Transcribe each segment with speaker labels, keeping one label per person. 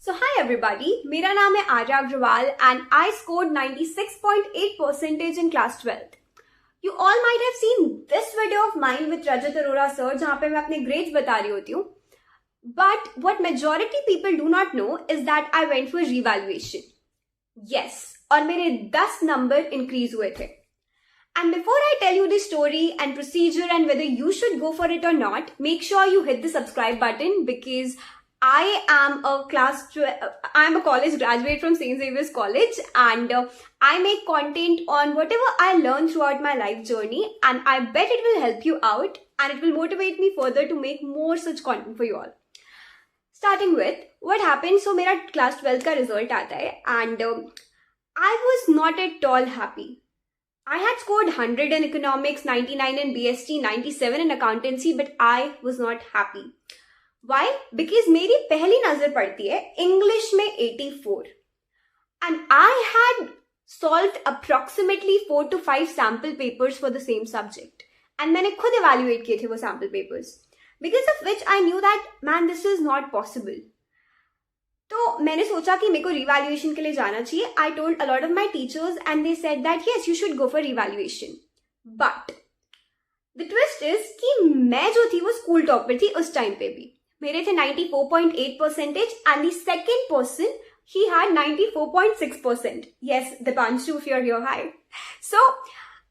Speaker 1: So hi everybody, मेरा नाम है Arya Agarwal and I scored 96.8% in class 12th. You all might have seen this video of mine with Rajat Arora sir जहाँ पे मैं अपने grades बता रही होती हूँ. But what majority people do not know is that I went for revaluation. Yes, और मेरे 10 number increase हुए थे. And before I tell you the story and procedure and whether you should go for it or not, make sure you hit the subscribe button because I am a college graduate from St. Xavier's College and I make content on whatever I learn throughout my life journey, and I bet it will help you out and it will motivate me further to make more such content for you all. Starting with what happened, so मेरा class 12 का result आता है and I was not at all happy. I had scored 100 in economics, 99 in BST, 97 in accountancy, but I was not happy. Why? Because मेरी पहली नजर पड़ती है English में 84 and I had solved approximately 4 to 5 sample papers for the same subject and मैंने खुद evaluate किए थे वो sample papers, because of which I knew that man this is not possible. तो मैंने सोचा कि मेरे को revaluation के लिए जाना चाहिए. I told a lot of my teachers and they said that yes you should go for revaluation. But the twist is कि मैं जो थी वो school topper थी उस time पे भी. मेरे थे 94.8% and the second person he had 94.6%. Yes, Dipanshu, if you're here, hi. So,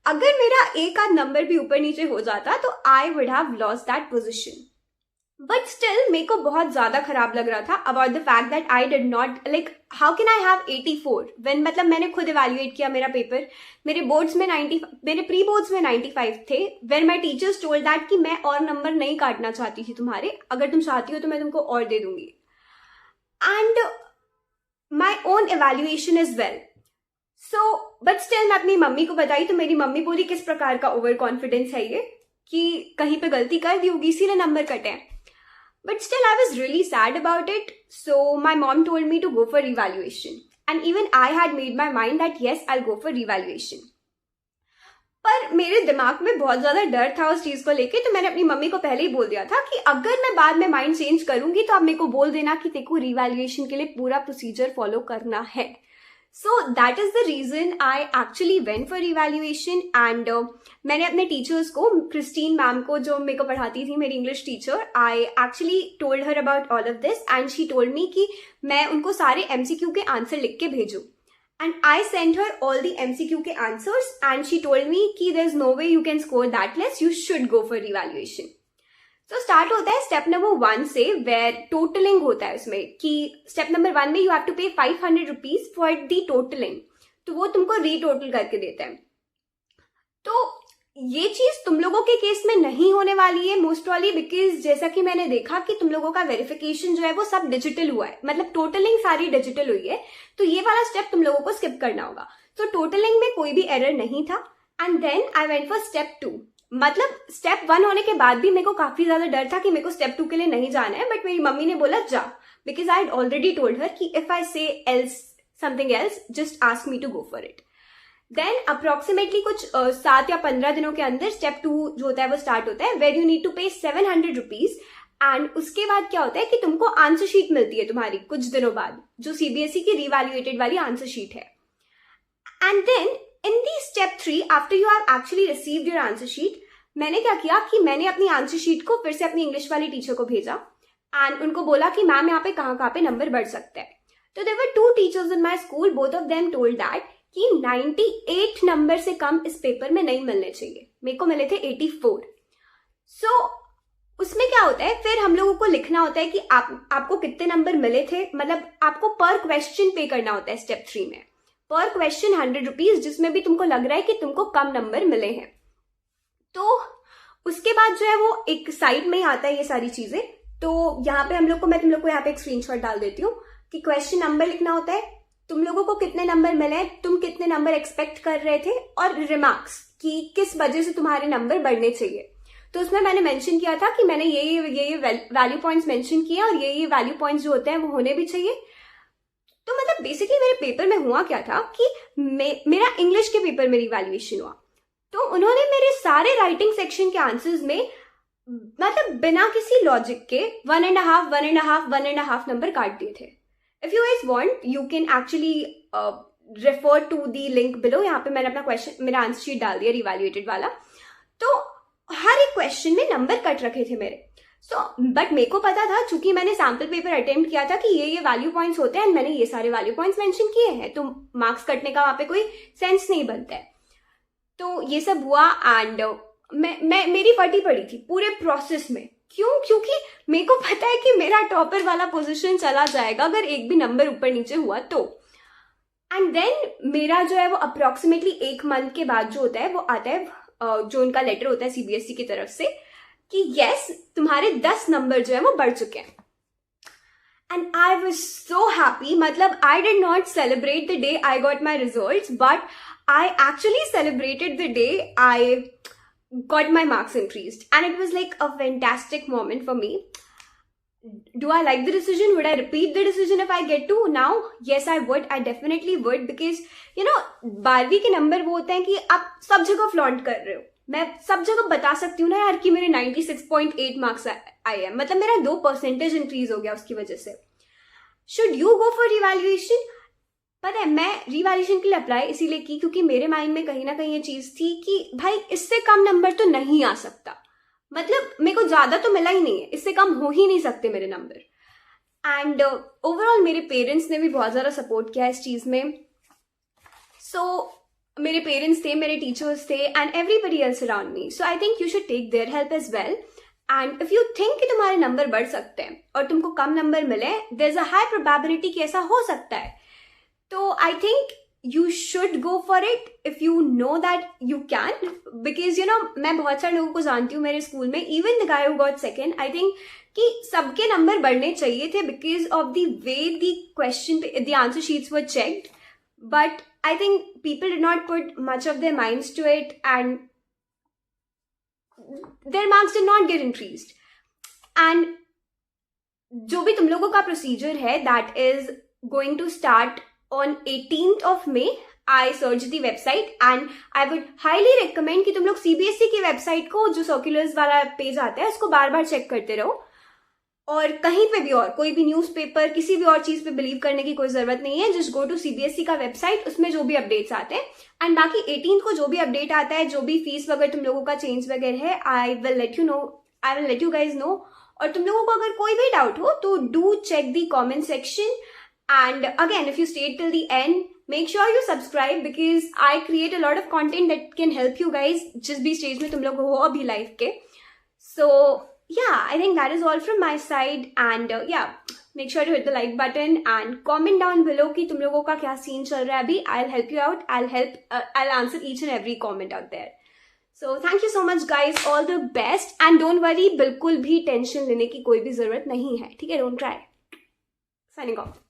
Speaker 1: अगर मेरा एक आध नंबर भी ऊपर नीचे हो जाता तो I would have lost that position. But still, मेरे को बहुत ज़्यादा खराब लग रहा था about the fact that I did not, like, how can I have 84? When मतलब मैंने खुद evaluate किया मेरा पेपर, मेरे बोर्ड्स में 90, मेरे प्री बोर्ड्स में 95 थे. When my teachers told that कि मैं और नंबर नहीं काटना चाहती थी तुम्हारे, अगर तुम चाहती हो तो मैं तुमको और दे दूंगी. And my own evaluation as well. So, but still मैं अपनी मम्मी को बताई तो मेरी मम्मी बोली किस प्रकार का ओवर कॉन्फिडेंस है ये कि कहीं पे गलती कर दी होगी इसीलिए नंबर कटे हैं. But still, I was really sad about it. So my mom told me to go for revaluation. And even I had made my mind that yes, I'll go for revaluation. पर मेरे दिमाग में बहुत ज़्यादा डर था उस चीज़ को लेके, तो मैंने अपनी मम्मी को पहले ही बोल दिया था कि अगर मैं बाद में माइंड चेंज करूंगी तो आप मेरे को बोल देना कि तेको रिवैल्यूएशन के लिए पूरा प्रोसीजर फॉलो करना है. So that is the reason I actually went for evaluation and मैंने अपने टीचर्स को, क्रिस्टीन मैम को जो मेरे को पढ़ाती थी, मेरी English teacher, I actually told her about all of this and she told me कि मैं उनको सारे MCQ के आंसर लिख के भेजूं. And I sent her all the MCQ के answers and she told me कि there's no way you can score that less, you should go for evaluation. तो स्टार्ट होता है स्टेप नंबर 1 से, वेयर टोटलिंग होता है उसमें कि स्टेप नंबर 1 में यू हैव टू पे 500 रुपीज फॉर दी टोटलिंग, तो वो तुमको रीटोटल करके देता है. तो ये चीज तुम लोगों के केस में नहीं होने वाली है मोस्ट वाली, बिकॉज जैसा कि मैंने देखा कि तुम लोगों का वेरिफिकेशन जो है वो सब डिजिटल हुआ है, मतलब टोटलिंग सारी डिजिटल हुई है, तो ये वाला स्टेप तुम लोगों को स्किप करना होगा. तो टोटलिंग में कोई भी एरर नहीं था. And then I went for step 2. मतलब स्टेप 1 होने के बाद भी मेरे को काफी ज्यादा डर था कि मेरे को स्टेप 2 के लिए नहीं जाना है, बट मेरी मम्मी ने बोला जा, because I had already told her कि if I say else something else just ask me to go for it. Then approximately कुछ 7 या 15 दिनों के अंदर स्टेप 2 जो होता है वो स्टार्ट होता है, वेर यू नीड टू पे 700 रुपीज. एंड उसके बाद क्या होता है कि तुमको आंसर शीट मिलती है तुम्हारी कुछ दिनों बाद, जो सीबीएसई की रिवैल्यूएटेड वाली आंसर शीट है. And then in the step 3 after you have actually received your answer sheet, मैंने क्या किया कि मैंने अपनी आंसर शीट को फिर से अपनी इंग्लिश वाली टीचर को भेजा एंड उनको बोला कि मैम यहाँ पे कहाँ पे नंबर बढ़ सकता है. तो there were 2 teachers in my school, both of them told that कि 98 नंबर से कम इस पेपर में नहीं मिलने चाहिए. मेरे को मिले थे 84. सो उसमें क्या होता है, फिर हम लोगों को लिखना होता है कि आपको कितने नंबर मिले थे, मतलब आपको पर क्वेश्चन पे करना होता है स्टेप 3 में, पर क्वेश्चन 100 रुपीज, जिसमें भी तुमको लग रहा है कि तुमको कम नंबर मिले हैं. तो उसके बाद जो है वो एक साइड में ही आता है ये सारी चीजें. तो यहाँ पे मैं तुम लोग को यहाँ पे एक स्क्रीनशॉट डाल देती हूँ कि क्वेश्चन नंबर लिखना होता है, तुम लोगों को कितने नंबर मिले हैं, तुम कितने नंबर एक्सपेक्ट कर रहे थे, और रिमार्क्स कि किस वजह से तुम्हारे नंबर बढ़ने चाहिए. तो उसमें मैंने मेंशन किया था कि मैंने ये वैल्यू पॉइंट्स मेंशन किए और ये वैल्यू पॉइंट्स जो होते हैं वो होने भी चाहिए. तो मतलब बेसिकली मेरे पेपर में हुआ क्या था कि मेरा इंग्लिश के पेपर में रिवैल्यूएशन हुआ, तो उन्होंने मेरे सारे राइटिंग सेक्शन के आंसर्स में मतलब बिना किसी लॉजिक के 1.5 नंबर काट दिए थे. If you guys want you can actually refer to the link below. यहाँ पे मैंने अपना क्वेश्चन, मेरा आंसर शीट डाल दिया रिवैल्यूएटेड वाला. तो हर एक क्वेश्चन में नंबर कट रखे थे मेरे. बट मेरे को पता था, चूंकि मैंने सैम्पल पेपर अटेम्प्ट किया था कि ये वैल्यू पॉइंट्स होते हैं, मैंने ये सारे वैल्यू पॉइंट्स मेंशन किए हैं, तो मार्क्स कटने का वहां पे कोई सेंस नहीं बनता है. तो ये सब हुआ एंड मैं मेरी फटी पड़ी थी पूरे प्रोसेस में. क्यों? क्योंकि मेरे को पता है कि मेरा टॉपर वाला पोजीशन चला जाएगा अगर एक भी नंबर ऊपर नीचे हुआ तो. एंड देन मेरा जो है वो अप्रोक्सीमेटली 1 मंथ के बाद जो होता है वो आता है, जो उनका लेटर होता है सीबीएसई की तरफ से कि यस तुम्हारे 10 नंबर जो है वो बढ़ चुके हैं. And I was so happy. मतलब I did not celebrate the day I got my results, but I actually celebrated the day I got my marks increased, and it was like a fantastic moment for me. Do I like the decision? Would I repeat the decision if I get to now? Yes, I would. I definitely would, because you know 12वीं के number वो होते हैं कि आप सब जगह flaunt कर रहे हो. मैं सब जगह बता सकती हूँ ना यार कि मेरे 96.8 मार्क्स आए हैं. मतलब मेरा 2% इंक्रीज हो गया उसकी वजह से. Should you go for revaluation? पता है, मैं रिवैल्यूएशन के लिए अप्लाई इसीलिए की क्योंकि मेरे माइंड में कहीं ना कहीं ये चीज थी कि भाई इससे कम नंबर तो नहीं आ सकता. मतलब मेरे को ज्यादा तो मिला ही नहीं है, इससे कम हो ही नहीं सकते मेरे नंबर. एंड ओवरऑल मेरे पेरेंट्स ने भी बहुत ज्यादा सपोर्ट किया इस चीज में. सो मेरे पेरेंट्स थे, मेरे टीचर्स थे and everybody else around me. So I think you should take their help as well. And if you think कि तुम्हारे नंबर बढ़ सकते हैं और तुमको कम नंबर मिले, there is a high probability कि ऐसा हो सकता है. So I think you should go for it if you know that you can, because you know मैं बहुत सारे लोगों को जानती हूँ मेरे स्कूल में, even the guy who got second, I think कि सबके नंबर बढ़ने चाहिए थे because of the way the question, the answer sheets were checked, but I think people did not put much of their minds to it and their marks did not get increased. And जो भी तुम लोगों का procedure है, that is going to start on 18th of May. I searched the website and I would highly recommend कि तुम लोग CBSE की वेबसाइट को, जो सर्कुलर्स वाला पेज आता है, उसको बार बार चेक करते रहो. और कहीं पे भी और कोई भी न्यूज़पेपर, किसी भी और चीज पे बिलीव करने की कोई जरूरत नहीं है. जस्ट गो टू CBSE का वेबसाइट, उसमें जो भी अपडेट्स आते हैं. एंड बाकी 18th को जो भी अपडेट आता है, जो भी फीस वगैरह तुम लोगों का चेंज वगैरह है, I will let you guys know. और तुम लोगों को अगर कोई भी डाउट हो तो do check the comment section. And again, if you stayed till the end, make sure you subscribe because I create a lot of content that can help you guys जिस भी stage में तुम लोग हो अभी life के. So yeah, I think that is all from my side and yeah, make sure to hit the like button and comment down below कि तुम लोगों का क्या scene चल रहा है अभी. I'll help you out. I'll answer each and every comment out there. So thank you so much guys, all the best and don't worry, बिल्कुल भी tension लेने की कोई भी जरूरत नहीं है, ठीक है? Don't try. Signing off.